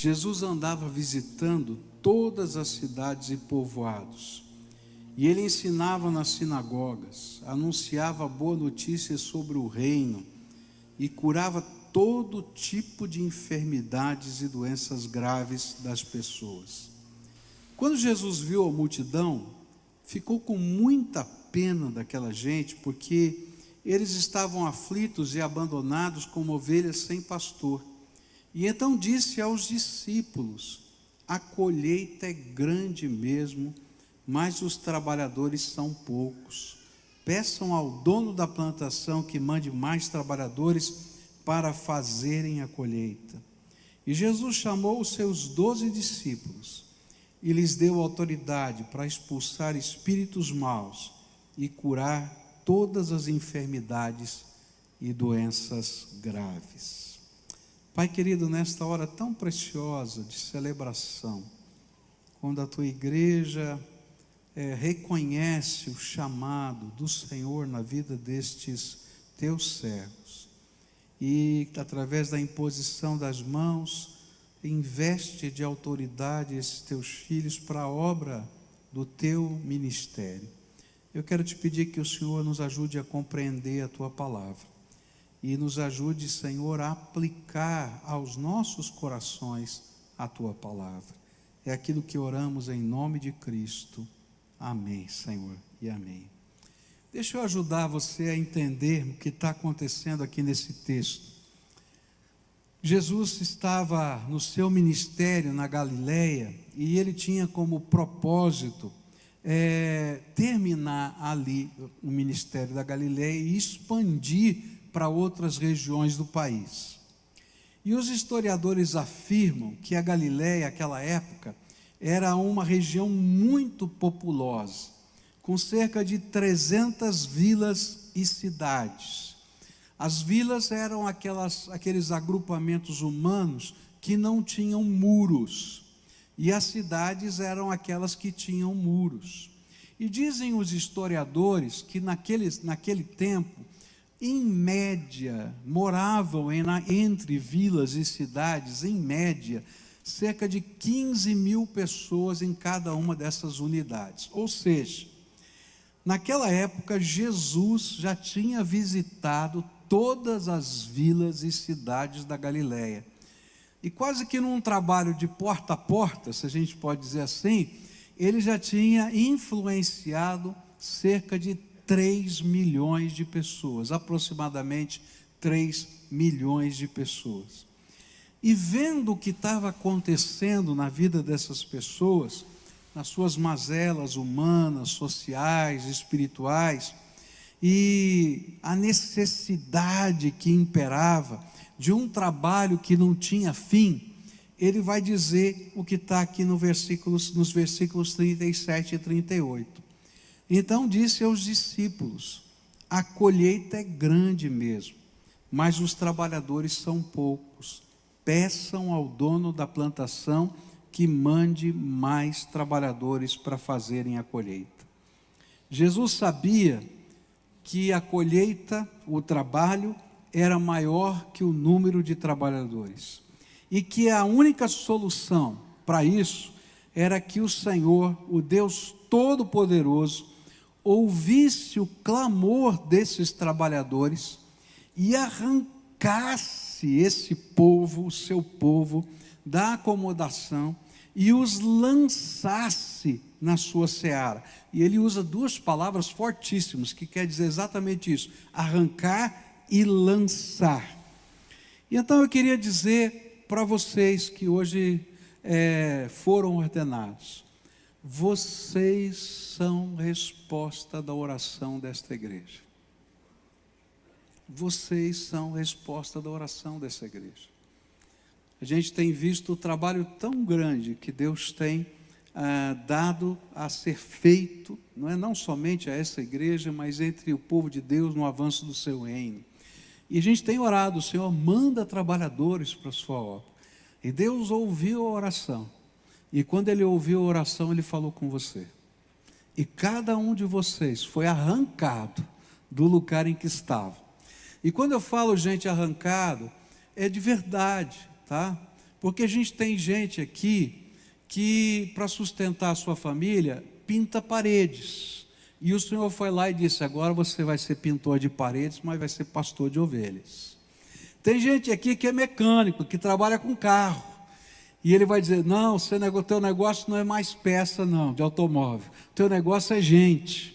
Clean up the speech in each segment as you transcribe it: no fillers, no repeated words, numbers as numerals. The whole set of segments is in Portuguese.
Jesus andava visitando todas as cidades e povoados, e ele ensinava nas sinagogas, anunciava boa notícia sobre o reino e curava todo tipo de enfermidades e doenças graves das pessoas. Quando Jesus viu a multidão, ficou com muita pena daquela gente, porque eles estavam aflitos e abandonados como ovelhas sem pastor. E então disse aos discípulos: a colheita é grande mesmo, mas os trabalhadores são poucos. Peçam ao dono da plantação que mande mais trabalhadores para fazerem a colheita. E Jesus chamou os seus 12 discípulos e lhes deu autoridade para expulsar espíritos maus e curar todas as enfermidades e doenças graves. Pai querido, nesta hora tão preciosa de celebração, quando a tua igreja reconhece o chamado do Senhor na vida destes teus servos, e através da imposição das mãos, investe de autoridade esses teus filhos para a obra do teu ministério. Eu quero te pedir que o Senhor nos ajude a compreender a tua palavra e nos ajude, Senhor, a aplicar aos nossos corações a tua palavra. É aquilo que oramos em nome de Cristo. Amém, Senhor, e amém. Deixa eu ajudar você a entender o que está acontecendo aqui nesse texto. Jesus estava no seu ministério na Galileia e ele tinha como propósito terminar ali o ministério da Galileia e expandir para outras regiões do país. E os historiadores afirmam que a Galileia, naquela época, era uma região muito populosa, com cerca de 300 vilas e cidades. As vilas eram aqueles agrupamentos humanos que não tinham muros, e as cidades eram aquelas que tinham muros. E dizem os historiadores que naquele tempo, em média, moravam entre vilas e cidades, em média, cerca de 15 mil pessoas em cada uma dessas unidades. Ou seja, naquela época, Jesus já tinha visitado todas as vilas e cidades da Galileia. E quase que num trabalho de porta a porta, se a gente pode dizer assim, ele já tinha influenciado cerca de 3 milhões de pessoas, aproximadamente 3 milhões de pessoas. E vendo o que estava acontecendo na vida dessas pessoas, nas suas mazelas humanas, sociais, espirituais, e a necessidade que imperava de um trabalho que não tinha fim, ele vai dizer o que está aqui nos versículos 37 e 38. Então disse aos discípulos: a colheita é grande mesmo, mas os trabalhadores são poucos. Peçam ao dono da plantação que mande mais trabalhadores para fazerem a colheita. Jesus sabia que a colheita, o trabalho, era maior que o número de trabalhadores, e que a única solução para isso era que o Senhor, o Deus Todo-Poderoso, ouvisse o clamor desses trabalhadores e arrancasse esse povo, o seu povo, da acomodação e os lançasse na sua seara. E ele usa duas palavras fortíssimas, que quer dizer exatamente isso: arrancar e lançar. E então eu queria dizer para vocês que hoje foram ordenados: vocês são resposta da oração desta igreja. Vocês são resposta da oração dessa igreja. A gente tem visto o trabalho tão grande que Deus tem dado a ser feito, não somente a essa igreja, mas entre o povo de Deus no avanço do seu reino. E a gente tem orado: o Senhor manda trabalhadores para a sua obra. E Deus ouviu a oração. E quando Ele ouviu a oração, Ele falou com você. E cada um de vocês foi arrancado do lugar em que estava. E quando eu falo gente arrancado, é de verdade, tá? Porque a gente tem gente aqui que, para sustentar a sua família, pinta paredes. E o Senhor foi lá e disse: agora você vai ser pintor de paredes, mas vai ser pastor de ovelhas. Tem gente aqui que é mecânico, que trabalha com carro. E ele vai dizer: não, teu negócio não é mais peça não, de automóvel. Teu negócio é gente.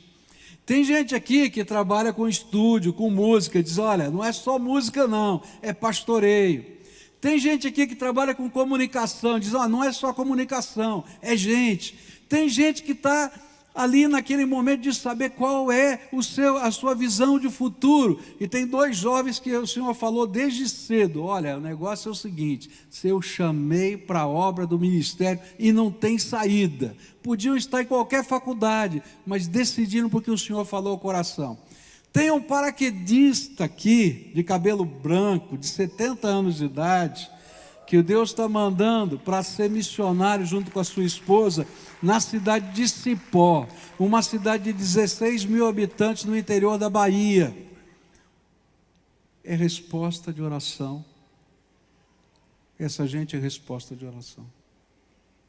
Tem gente aqui que trabalha com estúdio, com música, e diz: olha, não é só música não, é pastoreio. Tem gente aqui que trabalha com comunicação, diz: não é só comunicação, é gente. Tem gente que está ali naquele momento de saber qual é a sua visão de futuro. E tem 2 jovens que o Senhor falou desde cedo: olha, o negócio é o seguinte, se eu chamei para a obra do ministério e não tem saída. Podiam estar em qualquer faculdade, mas decidiram porque o Senhor falou ao coração. Tem um paraquedista aqui, de cabelo branco, de 70 anos de idade, que Deus está mandando para ser missionário junto com a sua esposa, na cidade de Cipó, uma cidade de 16 mil habitantes no interior da Bahia. É resposta de oração. Essa gente é resposta de oração.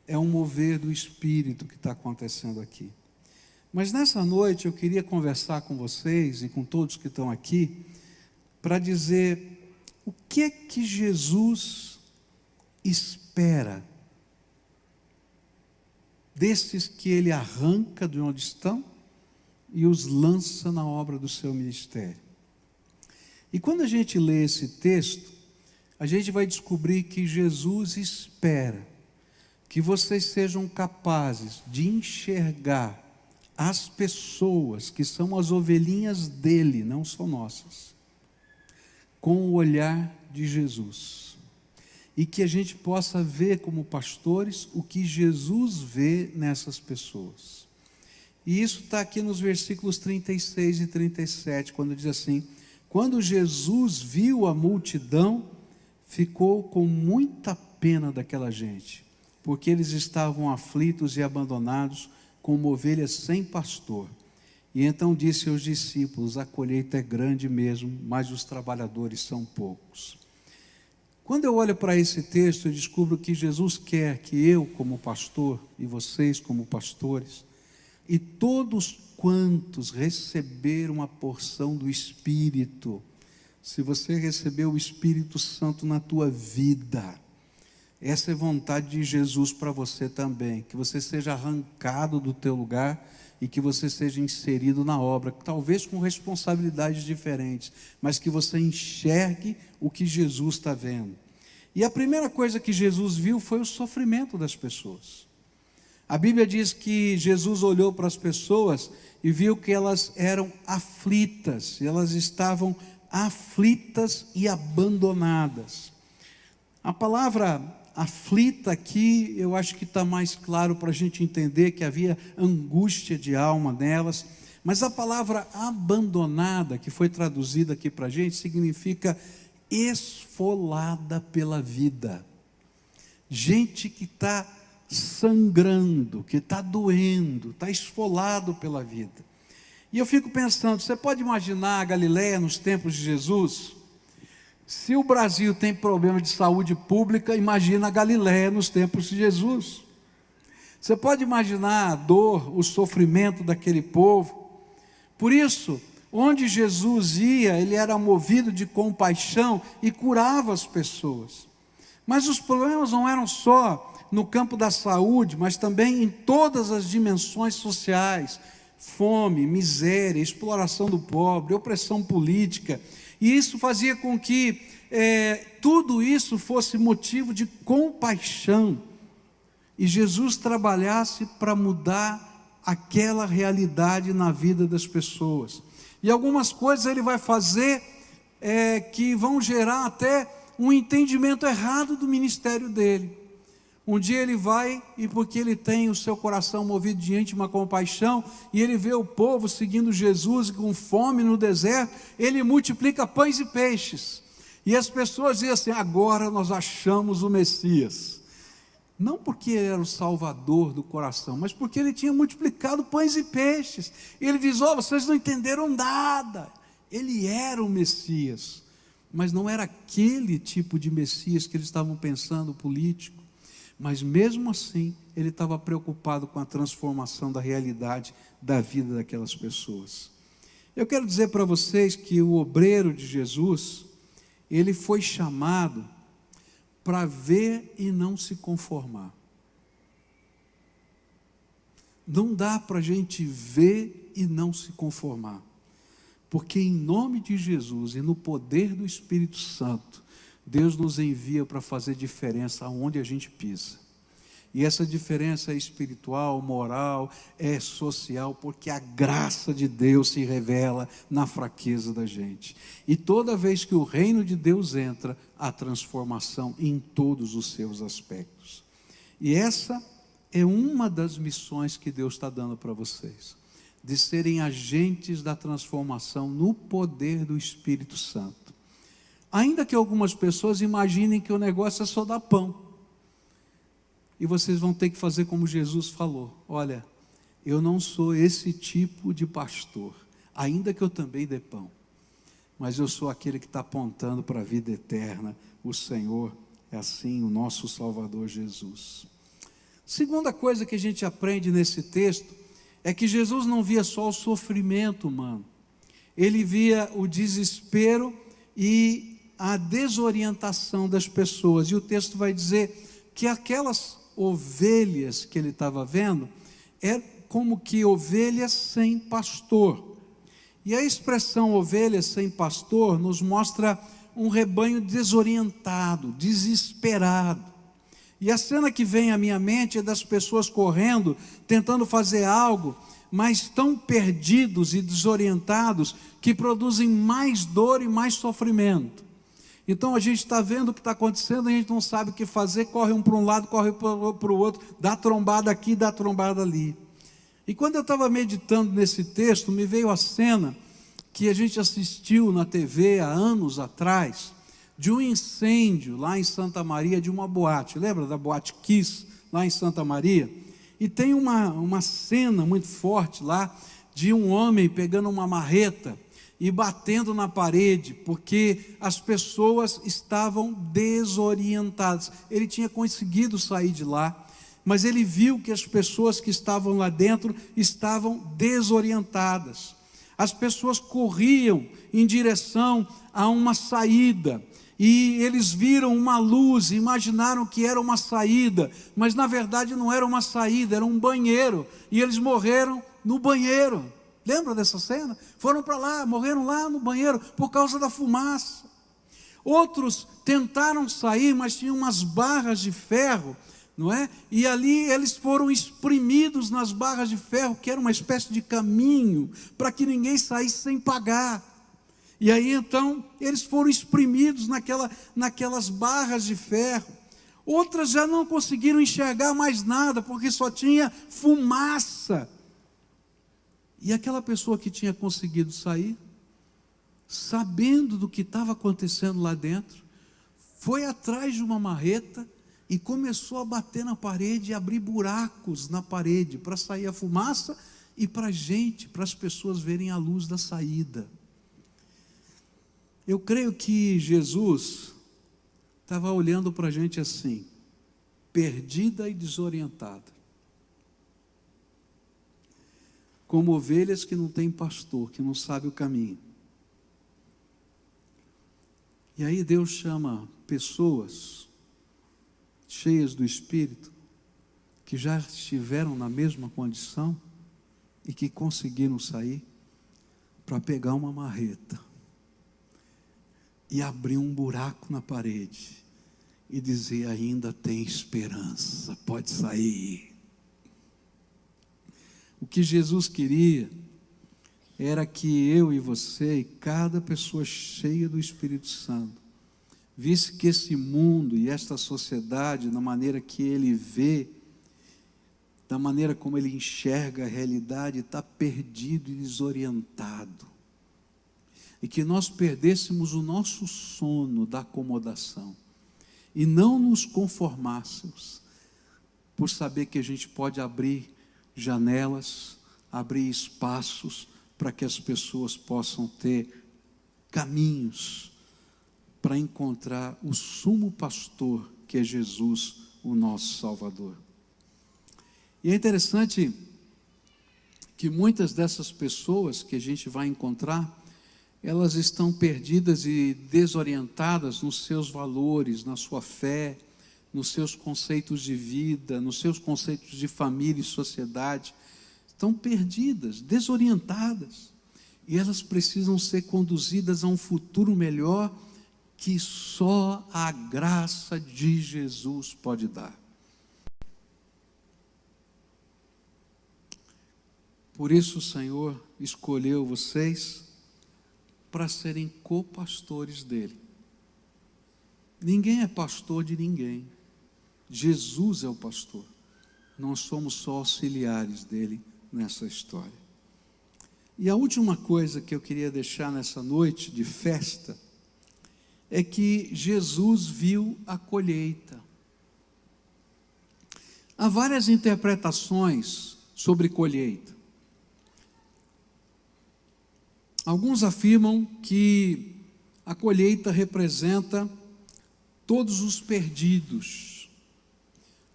É um mover do Espírito que está acontecendo aqui. Mas nessa noite eu queria conversar com vocês e com todos que estão aqui, para dizer o que é que Jesus espera desses que ele arranca de onde estão e os lança na obra do seu ministério. E quando a gente lê esse texto, a gente vai descobrir que Jesus espera que vocês sejam capazes de enxergar as pessoas que são as ovelhinhas dele, não são nossas, com o olhar de Jesus. E que a gente possa ver como pastores o que Jesus vê nessas pessoas. E isso está aqui nos versículos 36 e 37, quando diz assim: quando Jesus viu a multidão, ficou com muita pena daquela gente, porque eles estavam aflitos e abandonados, como ovelhas sem pastor. E então disse aos discípulos: a colheita é grande mesmo, mas os trabalhadores são poucos. Quando eu olho para esse texto, eu descubro que Jesus quer que eu, como pastor, e vocês, como pastores, e todos quantos receberam uma porção do Espírito, se você recebeu o Espírito Santo na tua vida, essa é a vontade de Jesus para você também, que você seja arrancado do teu lugar e que você seja inserido na obra, talvez com responsabilidades diferentes, mas que você enxergue o que Jesus está vendo. E a primeira coisa que Jesus viu foi o sofrimento das pessoas. A Bíblia diz que Jesus olhou para as pessoas e viu que elas eram aflitas, e elas estavam aflitas e abandonadas. A palavra aflita aqui, eu acho que está mais claro para a gente entender que havia angústia de alma nelas, mas a palavra abandonada, que foi traduzida aqui para a gente, significa esfolada pela vida. Gente que está sangrando, que está doendo, está esfolado pela vida. E eu fico pensando, você pode imaginar a Galileia nos tempos de Jesus? Se o Brasil tem problema de saúde pública, imagina a Galileia nos tempos de Jesus. Você pode imaginar a dor, o sofrimento daquele povo. Por isso, onde Jesus ia, ele era movido de compaixão e curava as pessoas. Mas os problemas não eram só no campo da saúde, mas também em todas as dimensões sociais: fome, miséria, exploração do pobre, opressão política. E isso fazia com que tudo isso fosse motivo de compaixão. E Jesus trabalhasse para mudar aquela realidade na vida das pessoas. E algumas coisas ele vai fazer que vão gerar até um entendimento errado do ministério dele. Um dia ele vai, e porque ele tem o seu coração movido de íntima compaixão, e ele vê o povo seguindo Jesus com fome no deserto, ele multiplica pães e peixes. E as pessoas dizem assim: agora nós achamos o Messias. Não porque ele era o salvador do coração, mas porque ele tinha multiplicado pães e peixes. E ele diz: vocês não entenderam nada. Ele era o Messias. mas não era aquele tipo de Messias que eles estavam pensando, político. Mas mesmo assim, ele estava preocupado com a transformação da realidade da vida daquelas pessoas. Eu quero dizer para vocês que o obreiro de Jesus, ele foi chamado para ver e não se conformar. Não dá para a gente ver e não se conformar, porque em nome de Jesus e no poder do Espírito Santo, Deus nos envia para fazer diferença aonde a gente pisa. E essa diferença é espiritual, moral, é social, porque a graça de Deus se revela na fraqueza da gente. E toda vez que o reino de Deus entra, há transformação em todos os seus aspectos. E essa é uma das missões que Deus está dando para vocês, de serem agentes da transformação no poder do Espírito Santo. Ainda que algumas pessoas imaginem que o negócio é só dar pão. E vocês vão ter que fazer como Jesus falou: olha, eu não sou esse tipo de pastor, ainda que eu também dê pão, mas eu sou aquele que está apontando para a vida eterna. O Senhor é assim, o nosso Salvador Jesus. Segunda coisa que a gente aprende nesse texto é que Jesus não via só o sofrimento humano, ele via o desespero e a desorientação das pessoas. E o texto vai dizer que aquelas ovelhas que ele estava vendo é como que ovelhas sem pastor. E a expressão ovelhas sem pastor nos mostra um rebanho desorientado, desesperado. E a cena que vem à minha mente é das pessoas correndo, tentando fazer algo, mas tão perdidos e desorientados que produzem mais dor e mais sofrimento. Então a gente está vendo o que está acontecendo, a gente não sabe o que fazer, corre um para um lado, corre para o outro, dá trombada aqui, dá trombada ali. E quando eu estava meditando nesse texto, me veio a cena que a gente assistiu na TV há anos atrás, de um incêndio lá em Santa Maria, de uma boate. Lembra da boate Kiss, lá em Santa Maria? E tem uma cena muito forte lá, de um homem pegando uma marreta e batendo na parede, porque as pessoas estavam desorientadas. Ele tinha conseguido sair de lá, mas ele viu que as pessoas que estavam lá dentro estavam desorientadas. As pessoas corriam em direção a uma saída, e eles viram uma luz, imaginaram que era uma saída, mas na verdade não era uma saída, era um banheiro, e eles morreram no banheiro. Lembra dessa cena? Foram para lá, morreram lá no banheiro por causa da fumaça. Outros tentaram sair, mas tinham umas barras de ferro, não é? E ali eles foram espremidos nas barras de ferro, que era uma espécie de caminho, para que ninguém saísse sem pagar. E aí então, eles foram espremidos naquelas barras de ferro. Outras já não conseguiram enxergar mais nada, porque só tinha fumaça. E aquela pessoa que tinha conseguido sair, sabendo do que estava acontecendo lá dentro, foi atrás de uma marreta e começou a bater na parede e abrir buracos na parede para sair a fumaça e para a gente, para as pessoas verem a luz da saída. Eu creio que Jesus estava olhando para a gente assim, perdida e desorientada, como ovelhas que não têm pastor, que não sabe o caminho. E aí Deus chama pessoas cheias do Espírito, que já estiveram na mesma condição e que conseguiram sair, para pegar uma marreta e abrir um buraco na parede e dizer: ainda tem esperança, pode sair. O que Jesus queria era que eu e você, e cada pessoa cheia do Espírito Santo, visse que esse mundo e esta sociedade, na maneira que ele vê, da maneira como ele enxerga a realidade, está perdido e desorientado. E que nós perdêssemos o nosso sono da acomodação e não nos conformássemos por saber que a gente pode abrir janelas, abrir espaços para que as pessoas possam ter caminhos para encontrar o sumo pastor, que é Jesus, o nosso Salvador. E é interessante que muitas dessas pessoas que a gente vai encontrar, elas estão perdidas e desorientadas nos seus valores, na sua fé, nos seus conceitos de vida, nos seus conceitos de família e sociedade. Estão perdidas, desorientadas. E elas precisam ser conduzidas a um futuro melhor que só a graça de Jesus pode dar. Por isso o Senhor escolheu vocês para serem co-pastores dele. Ninguém é pastor de ninguém. Jesus é o pastor. Nós somos só auxiliares dele nessa história. E a última coisa que eu queria deixar nessa noite de festa é que Jesus viu a colheita. Há várias interpretações sobre colheita. Alguns afirmam que a colheita representa todos os perdidos,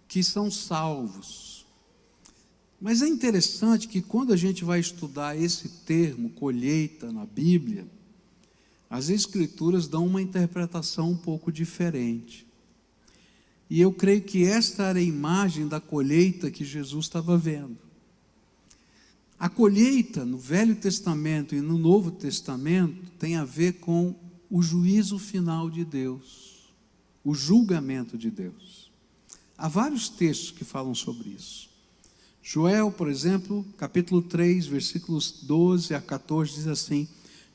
que são salvos. Mas é interessante que quando a gente vai estudar esse termo, colheita, na Bíblia, as Escrituras dão uma interpretação um pouco diferente. E eu creio que esta era a imagem da colheita que Jesus estava vendo. A colheita no Velho Testamento e no Novo Testamento tem a ver com o juízo final de Deus, o julgamento de Deus. Há vários textos que falam sobre isso. Joel, por exemplo, capítulo 3, versículos 12 a 14, diz assim: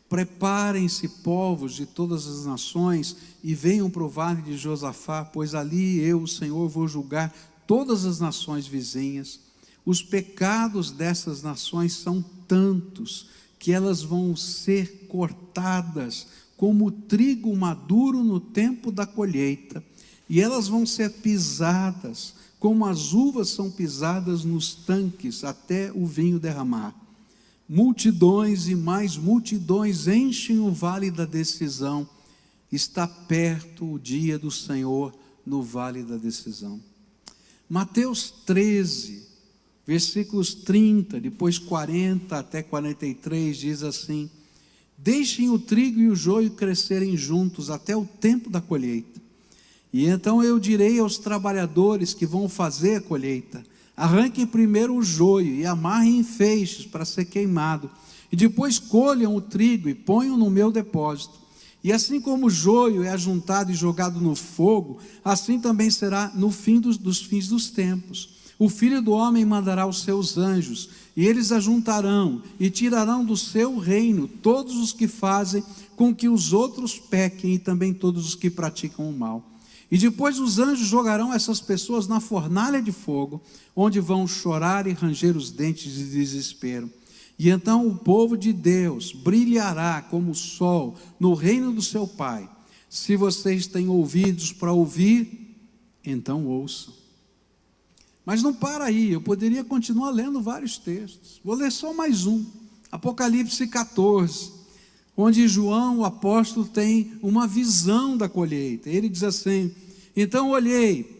preparem-se, povos de todas as nações, e venham para o vale de Josafá, pois ali eu, o Senhor, vou julgar todas as nações vizinhas. Os pecados dessas nações são tantos, que elas vão ser cortadas como o trigo maduro no tempo da colheita, e elas vão ser pisadas, como as uvas são pisadas nos tanques, até o vinho derramar. Multidões e mais multidões enchem o vale da decisão. Está perto o dia do Senhor no vale da decisão. Mateus 13, versículos 30, depois 40 até 43, diz assim: deixem o trigo e o joio crescerem juntos até o tempo da colheita. E então eu direi aos trabalhadores que vão fazer a colheita: arranquem primeiro o joio e amarrem em feixes para ser queimado, e depois colham o trigo e ponham no meu depósito. E assim como o joio é ajuntado e jogado no fogo, assim também será no fim dos fins dos tempos. O Filho do Homem mandará os seus anjos, e eles ajuntarão e tirarão do seu reino todos os que fazem com que os outros pequem, e também todos os que praticam o mal. E depois os anjos jogarão essas pessoas na fornalha de fogo, onde vão chorar e ranger os dentes de desespero. E então o povo de Deus brilhará como o sol no reino do seu Pai. Se vocês têm ouvidos para ouvir, então ouçam. Mas não para aí, eu poderia continuar lendo vários textos. Vou ler só mais um, Apocalipse 14, onde João, o apóstolo, tem uma visão da colheita. Ele diz assim: então olhei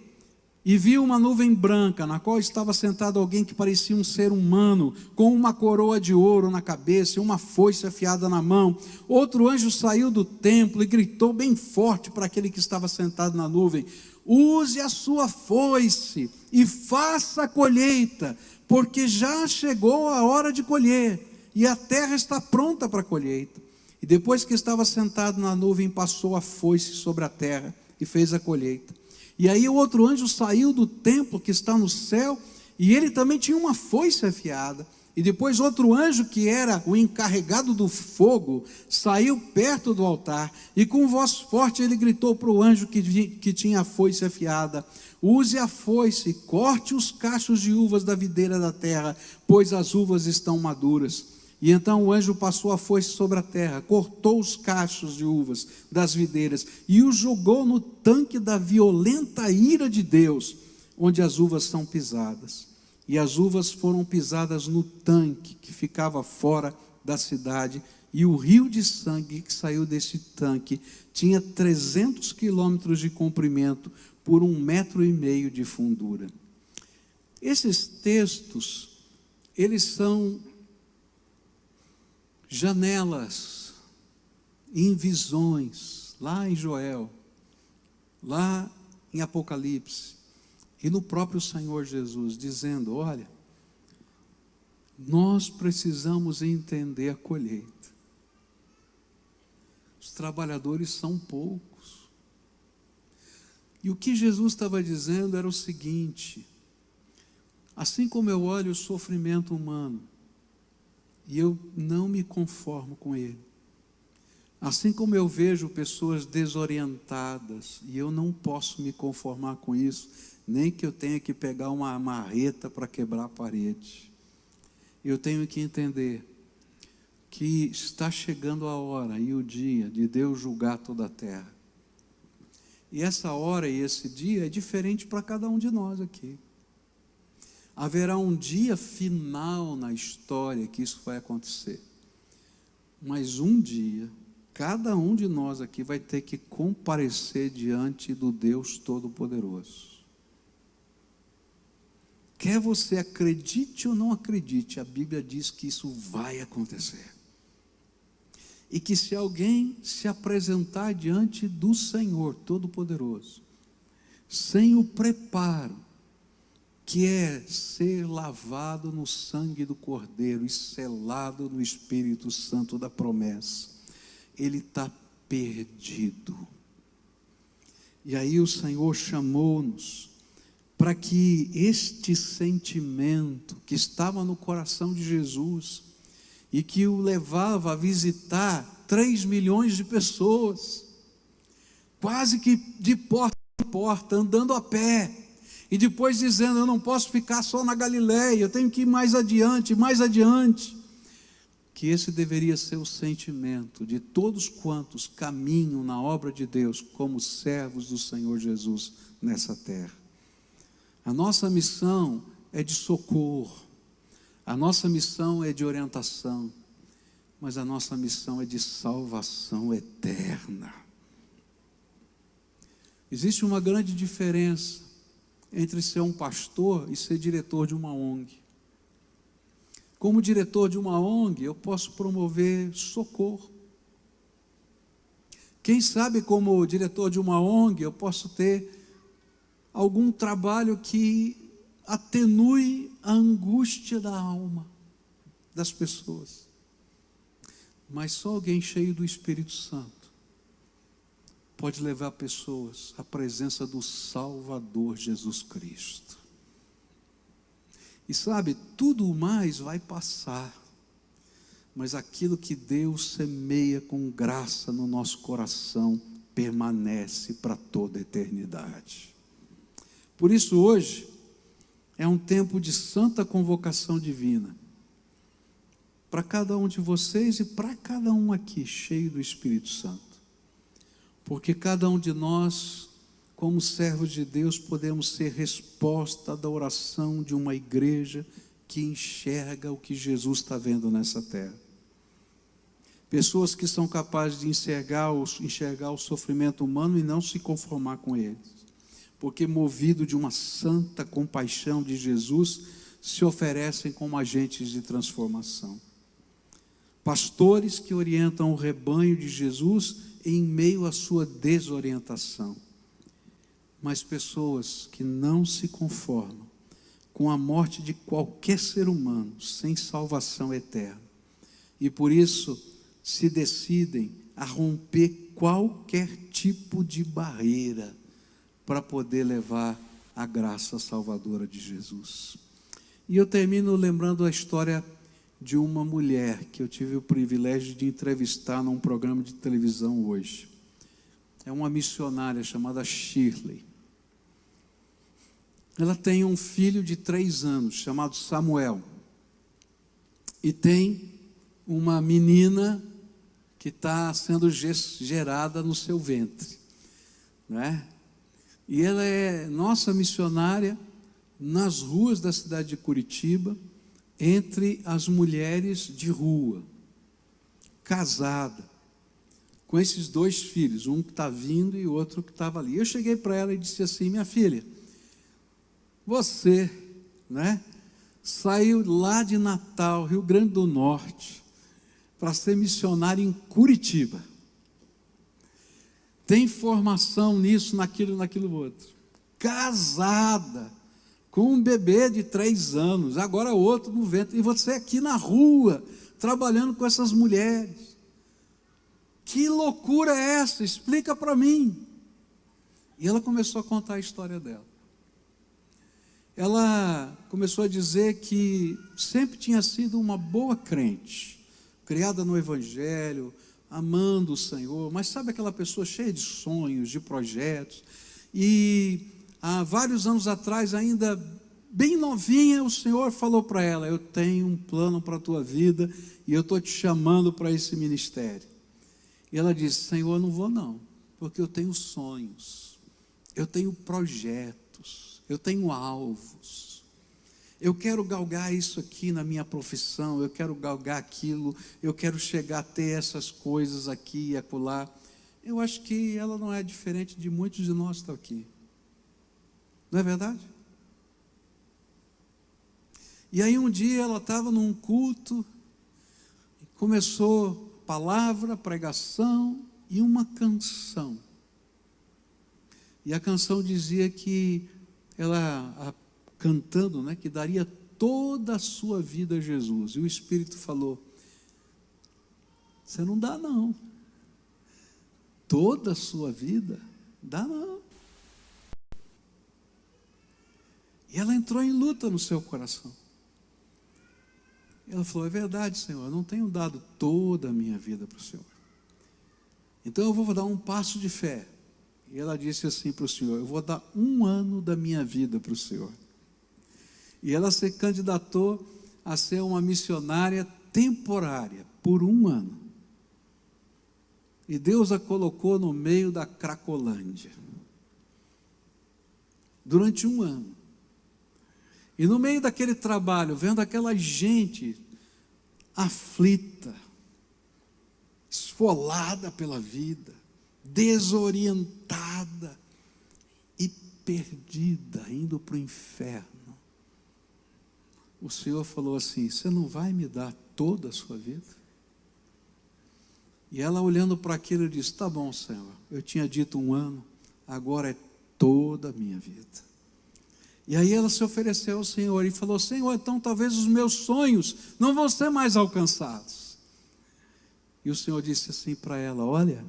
e vi uma nuvem branca, na qual estava sentado alguém que parecia um ser humano, com uma coroa de ouro na cabeça e uma foice afiada na mão. Outro anjo saiu do templo e gritou bem forte para aquele que estava sentado na nuvem: use a sua foice e faça a colheita, porque já chegou a hora de colher, e a terra está pronta para a colheita. E depois que estava sentado na nuvem, passou a foice sobre a terra e fez a colheita. E aí o outro anjo saiu do templo que está no céu, e ele também tinha uma foice afiada. E depois outro anjo, que era o encarregado do fogo, saiu perto do altar, e com voz forte ele gritou para o anjo que tinha a foice afiada: use a foice, corte os cachos de uvas da videira da terra, pois as uvas estão maduras. E então o anjo passou a foice sobre a terra, cortou os cachos de uvas das videiras e os jogou no tanque da violenta ira de Deus, onde as uvas são pisadas. E as uvas foram pisadas no tanque que ficava fora da cidade, E o rio de sangue que saiu desse tanque tinha 300 quilômetros de comprimento por 1,5 metro de fundura. Esses textos, eles são janelas em visões, lá em Joel, lá em Apocalipse, e no próprio Senhor Jesus, dizendo: olha, nós precisamos entender a colheita. Os trabalhadores são poucos. E o que Jesus estava dizendo era o seguinte: assim como eu olho o sofrimento humano, e eu não me conformo com ele, assim como eu vejo pessoas desorientadas, e eu não posso me conformar com isso, nem que eu tenha que pegar uma marreta para quebrar a parede, eu tenho que entender que está chegando a hora e o dia de Deus julgar toda a terra. E essa hora e esse dia é diferente para cada um de nós aqui. Haverá um dia final na história que isso vai acontecer. Mas um dia, cada um de nós aqui vai ter que comparecer diante do Deus Todo-Poderoso. Quer você acredite ou não acredite, a Bíblia diz que isso vai acontecer. E que se alguém se apresentar diante do Senhor Todo-Poderoso, sem o preparo, que é ser lavado no sangue do Cordeiro e selado no Espírito Santo da promessa, ele está perdido. E aí o Senhor chamou-nos para que este sentimento que estava no coração de Jesus e que o levava a visitar 3 milhões de pessoas, quase que de porta em porta, andando a pé, e depois dizendo: eu não posso ficar só na Galileia, eu tenho que ir mais adiante, que esse deveria ser o sentimento de todos quantos caminham na obra de Deus como servos do Senhor Jesus nessa terra. A nossa missão é de socorro, a nossa missão é de orientação, mas a nossa missão é de salvação eterna. Existe uma grande diferença entre ser um pastor e ser diretor de uma ONG. Como diretor de uma ONG, eu posso promover socorro. Quem sabe, como diretor de uma ONG, eu posso ter algum trabalho que atenue a angústia da alma das pessoas. Mas só alguém cheio do Espírito Santo pode levar pessoas à presença do Salvador Jesus Cristo. E sabe, tudo mais vai passar, mas aquilo que Deus semeia com graça no nosso coração permanece para toda a eternidade. Por isso hoje é um tempo de santa convocação divina para cada um de vocês e para cada um aqui cheio do Espírito Santo. Porque cada um de nós, como servos de Deus, podemos ser resposta da oração de uma igreja que enxerga o que Jesus está vendo nessa terra. Pessoas que são capazes de enxergar o sofrimento humano e não se conformar com eles. Porque movido de uma santa compaixão de Jesus, se oferecem como agentes de transformação. Pastores que orientam o rebanho de Jesus em meio à sua desorientação. Mas pessoas que não se conformam com a morte de qualquer ser humano sem salvação eterna. E por isso se decidem a romper qualquer tipo de barreira para poder levar a graça salvadora de Jesus. E eu termino lembrando a história de uma mulher que eu tive o privilégio de entrevistar num programa de televisão hoje. É uma missionária chamada Shirley. Ela tem um filho de 3 anos, chamado Samuel. E tem uma menina que está sendo gerada no seu ventre, não é? E ela é nossa missionária nas ruas da cidade de Curitiba, entre as mulheres de rua, casada, com esses 2 filhos, um que está vindo e outro que estava ali. Eu cheguei para ela e disse assim: minha filha, você, né, saiu lá de Natal, Rio Grande do Norte, para ser missionária em Curitiba. Tem formação nisso, naquilo outro. Casada, com um bebê de 3 anos, agora outro no ventre, e você aqui na rua, trabalhando com essas mulheres. Que loucura é essa? Explica para mim. E ela começou a contar a história dela. Ela começou a dizer que sempre tinha sido uma boa crente, criada no Evangelho, amando o Senhor, mas sabe aquela pessoa cheia de sonhos, de projetos, e há vários anos atrás, ainda bem novinha, o Senhor falou para ela: eu tenho um plano para a tua vida, e eu estou te chamando para esse ministério. E ela disse: Senhor, eu não vou não, porque eu tenho sonhos, eu tenho projetos, eu tenho alvos, eu quero galgar isso aqui na minha profissão, eu quero galgar aquilo, eu quero chegar a ter essas coisas aqui e acolá. Eu acho que ela não é diferente de muitos de nós que estão aqui, não é verdade? E aí um dia ela estava num culto, começou palavra, pregação e uma canção. E a canção dizia que ela, cantando, né, que daria toda a sua vida a Jesus. E o Espírito falou: você não dá não. Toda a sua vida? Dá não. E ela entrou em luta no seu coração. Ela falou: é verdade, Senhor, eu não tenho dado toda a minha vida para o Senhor. Então eu vou dar um passo de fé. E ela disse assim para o Senhor: eu vou dar 1 ano da minha vida para o Senhor. E ela se candidatou a ser uma missionária temporária, por 1 ano. E Deus a colocou no meio da Cracolândia. Durante 1 ano. E no meio daquele trabalho, vendo aquela gente aflita, esfolada pela vida, desorientada e perdida, indo para o inferno, o Senhor falou assim: você não vai me dar toda a sua vida? E ela, olhando para aquilo, disse: tá bom, Senhor, eu tinha dito 1 ano, agora é toda a minha vida. E aí ela se ofereceu ao Senhor e falou: Senhor, então talvez os meus sonhos não vão ser mais alcançados. E o Senhor disse assim para ela: olha,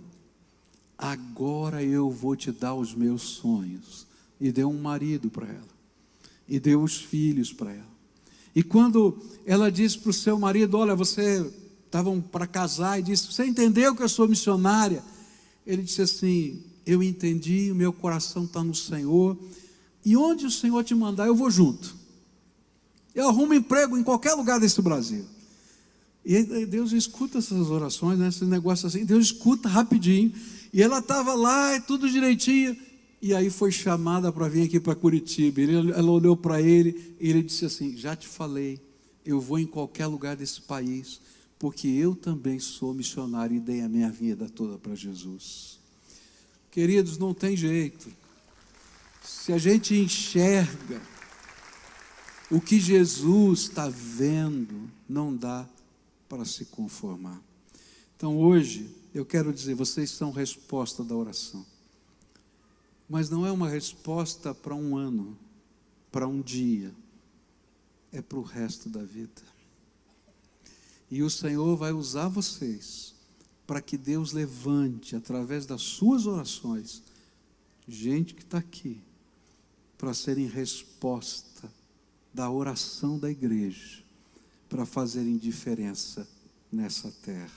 agora eu vou te dar os meus sonhos. E deu um marido para ela, e deu os filhos para ela. E quando ela disse para o seu marido: olha, você estavam para casar, e disse: você entendeu que eu sou missionária? Ele disse assim: eu entendi, o meu coração está no Senhor, e onde o Senhor te mandar, eu vou junto. Eu arrumo emprego em qualquer lugar desse Brasil. E Deus escuta essas orações, né, esses negócios assim, Deus escuta rapidinho. E ela estava lá, e tudo direitinho, e aí foi chamada para vir aqui para Curitiba. Ela olhou para ele, e ele disse assim: já te falei, eu vou em qualquer lugar desse país, porque eu também sou missionário e dei a minha vida toda para Jesus. Queridos, não tem jeito. Se a gente enxerga o que Jesus está vendo, não dá para se conformar. Então hoje, eu quero dizer, vocês são resposta da oração. Mas não é uma resposta para 1 ano, para um dia, é para o resto da vida. E o Senhor vai usar vocês para que Deus levante, através das suas orações, gente que está aqui, para serem resposta da oração da igreja, para fazerem diferença nessa terra.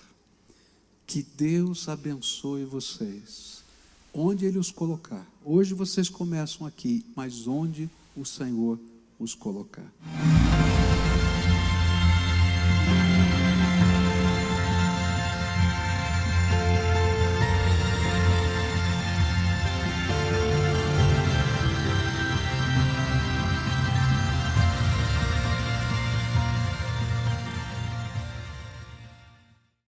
Que Deus abençoe vocês, onde Ele os colocar. Hoje vocês começam aqui, mas onde o Senhor os colocar.